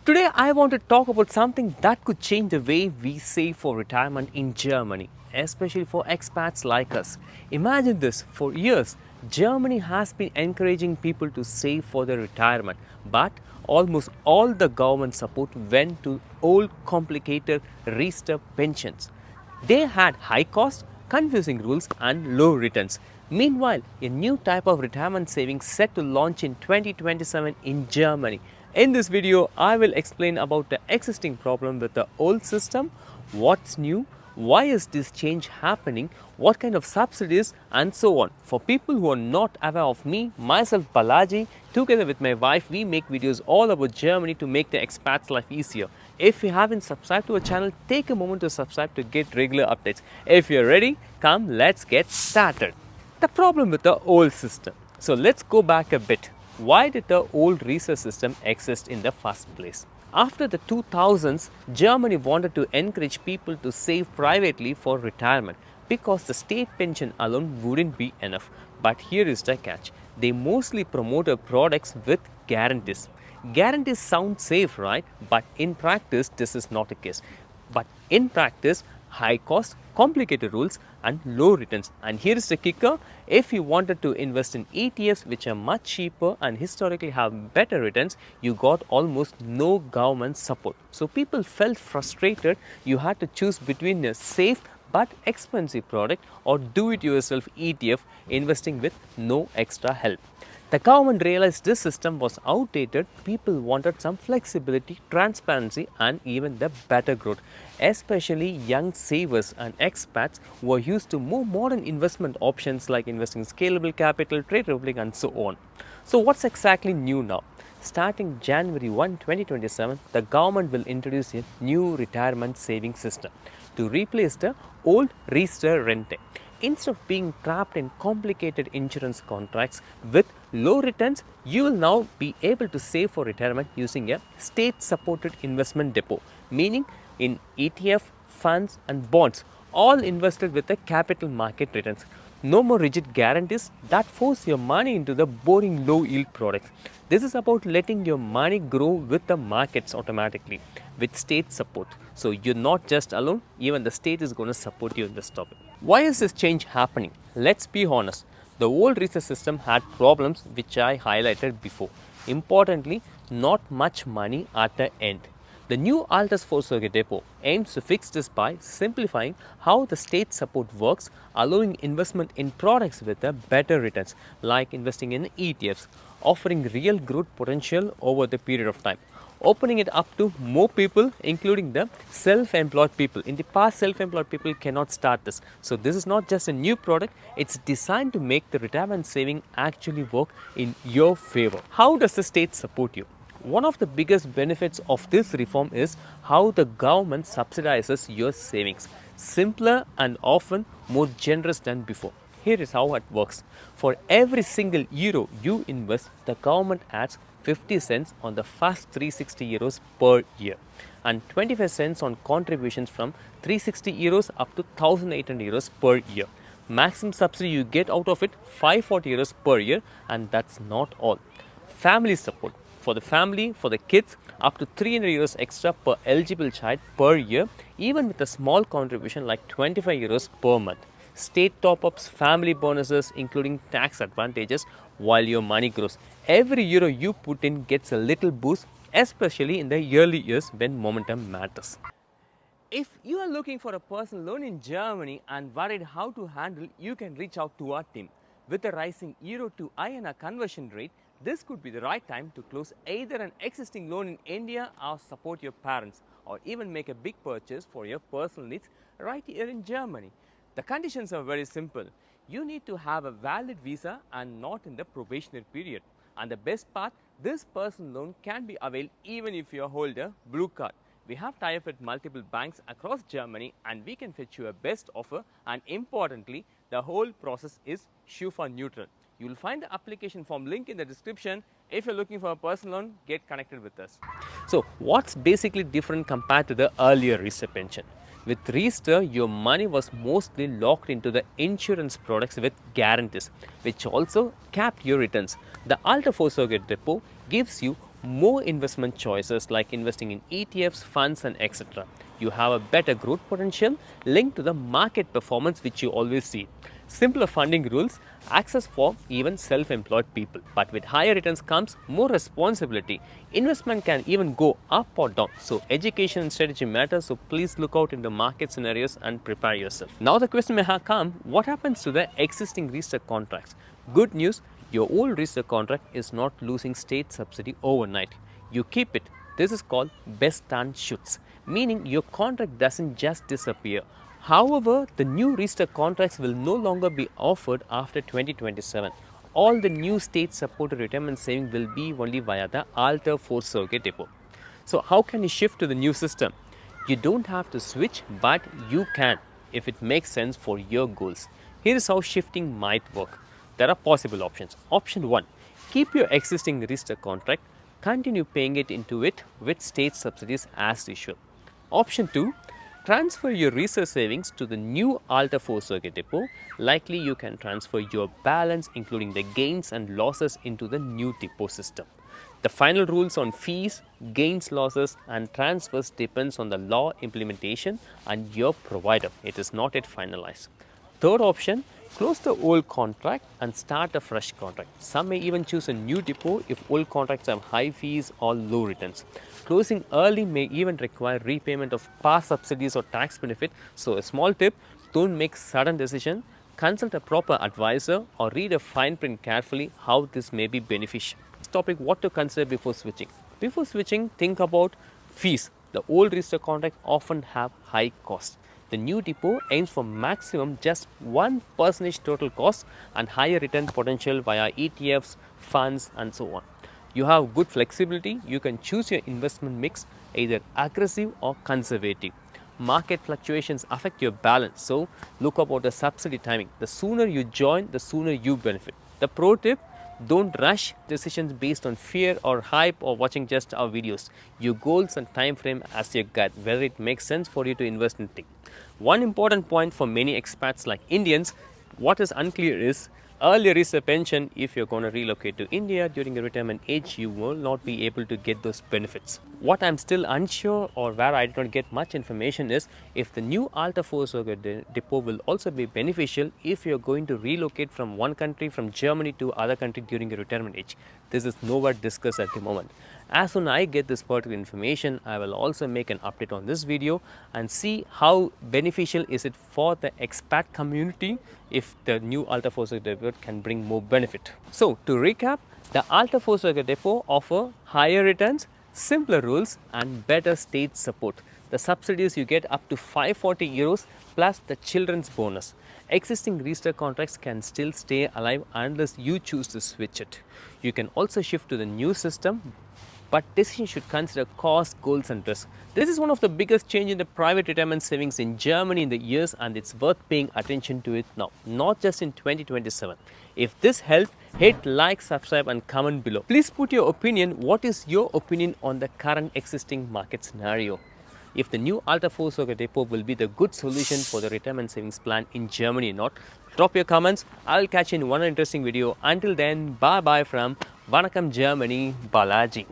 Today I want to talk about something that could change the way we save for retirement in Germany, especially for expats like us. Imagine this, for years Germany has been encouraging people to save for their retirement, but almost all the government support went to old complicated Riester pensions. They had high costs, confusing rules, and low returns. Meanwhile, a new type of retirement savings set to launch in 2027 in Germany. In this video, I will explain about the existing problem with the old system, what's new, why is this change happening, what kind of subsidies, and so on. For people who are not aware of me, myself Balaji, together with my wife, we make videos all about Germany to make the expats life easier. If you haven't subscribed to our channel, take a moment to subscribe to get regular updates. If you're ready, come, let's get started. The problem with the old system. So let's go back a bit. Why did the old research system exist in the first place? After the 2000s, Germany wanted to encourage people to save privately for retirement because the state pension alone wouldn't be enough. But here is the catch. They mostly promoted products with guarantees. Guarantees sound safe, right? But in practice, this is not the case. But in practice, high cost, complicated rules, and low returns. And here is the kicker: if you wanted to invest in ETFs, which are much cheaper and historically have better returns, you got almost no government support. So people felt frustrated. You had to choose between a safe but expensive product or do it yourself ETF investing with no extra help. The government realized this system was outdated. People wanted some flexibility, transparency, and even the better growth. Especially young savers and expats who are used to more modern investment options like investing in scalable capital, trade republic, and so on. So, what's exactly new now? Starting January 1, 2027, the government will introduce a new retirement savings system to replace the old Riester Rente. Instead of being trapped in complicated insurance contracts with low returns, you will now be able to save for retirement using a state-supported investment depot, meaning in ETF, funds, and bonds, all invested with the capital market returns. No more rigid guarantees that force your money into the boring low yield products. This is about letting your money grow with the markets automatically with state support. So you're not just alone, even the state is going to support you in this topic. Why is this change happening? Let's be honest. The old research system had problems which I highlighted before. Importantly, not much money at the end. The new Altersvorsorgedepot aims to fix this by simplifying how the state support works, allowing investment in products with a better returns, like investing in ETFs, offering real growth potential over the period of time, opening it up to more people, including the self-employed people. In the past, self-employed people cannot start this. So this is not just a new product, it's designed to make the retirement saving actually work in your favor. How does the state support you? One of the biggest benefits of this reform is how the government subsidizes your savings. Simpler and often more generous than before. Here is how it works. For every single euro you invest, the government adds 50 cents on the first 360 euros per year and 25 cents on contributions from 360 euros up to 1800 euros per year. Maximum subsidy you get out of it 540 euros per year, and that's not all. Family support. For the family, for the kids, up to 300 euros extra per eligible child per year, even with a small contribution like 25 euros per month. State top-ups, family bonuses, including tax advantages while your money grows. Every euro you put in gets a little boost, especially in the early years when momentum matters. If you are looking for a personal loan in Germany and worried how to handle, you can reach out to our team. With the rising euro to INR conversion rate, this could be the right time to close either an existing loan in India or support your parents, or even make a big purchase for your personal needs right here in Germany. The conditions are very simple. You need to have a valid visa and not in the probationary period. And the best part, this personal loan can be availed even if you hold a blue card. We have tie-up with multiple banks across Germany and we can fetch you a best offer, and importantly, the whole process is SchufaNeutral. You will find the application form link in the description. If you're looking for a personal loan, get connected with us. So what's basically different compared to the earlier Riester pension? With Riester, your money was mostly locked into the insurance products with guarantees, which also capped your returns. The Altersvorsorgedepot gives you more investment choices like investing in ETFs, funds, and etc. You have a better growth potential linked to the market performance, which you always see. Simpler funding rules, access for even self-employed people. But with higher returns comes more responsibility. Investment can even go up or down. So education and strategy matter. So please look out in the market scenarios and prepare yourself. Now the question may have come, what happens to the existing Riester contracts? Good news, your old Riester contract is not losing state subsidy overnight. You keep it. This is called best and shoots, meaning your contract doesn't just disappear. However, the new Riester contracts will no longer be offered after 2027. All the new state supported retirement saving will be only via the Altersvorsorgedepot. So how can you shift to the new system? You don't have to switch, but you can if it makes sense for your goals. Here is how shifting might work. There are possible options. Option 1. Keep your existing Riester contract, continue paying it into it with state subsidies as usual. Option 2. Transfer your Riester savings to the new Altersvorsorgedepot. Likely you can transfer your balance including the gains and losses into the new depot system. The final rules on fees, gains, losses and transfers depends on the law implementation and your provider. It is not yet finalized. Third option, close the old contract and start a fresh contract. Some may even choose a new depot if old contracts have high fees or low returns. Closing early may even require repayment of past subsidies or tax benefit. So a small tip, don't make sudden decision. Consult a proper advisor or read a fine print carefully how this may be beneficial. Next topic, what to consider before switching. Before switching, think about fees. The old Riester contract often have high costs. The new depot aims for maximum just 1% total cost and higher return potential via ETFs, funds and so on. You have good flexibility. You can choose your investment mix either aggressive or conservative. Market fluctuations affect your balance, so look about the subsidy timing. The sooner you join, the sooner you benefit. The pro tip, don't rush decisions based on fear or hype or watching just our videos. Your goals and time frame as your gut, whether it makes sense for you to invest in things. One important point for many expats like Indians, what is unclear is earlier Riester pension. If you're going to relocate to India during your retirement age, you will not be able to get those benefits. What I'm still unsure or where I did not get much information is if the new Altersvorsorgedepot will also be beneficial if you're going to relocate from one country, from Germany to other country during your retirement age. This is nowhere discussed at the moment. As soon as I get this particular information, I will also make an update on this video and see how beneficial is it for the expat community if the new Altersvorsorgedepot can bring more benefit. So to recap, the Altersvorsorgedepot offer higher returns, simpler rules and better state support. The subsidies you get up to 540 euros plus the children's bonus. Existing Riester contracts can still stay alive unless you choose to switch it. You can also shift to the new system, but decision should consider cost, goals and risk. This is one of the biggest change in the private retirement savings in Germany in the years, and it's worth paying attention to it now, not just in 2027. If this helped, hit like, subscribe and comment below. Please put your opinion. What is your opinion on the current existing market scenario? If the new Altersvorsorgedepot will be the good solution for the retirement savings plan in Germany or not, drop your comments. I'll catch you in one interesting video. Until then, bye bye from Vanakkam, Germany, Balaji.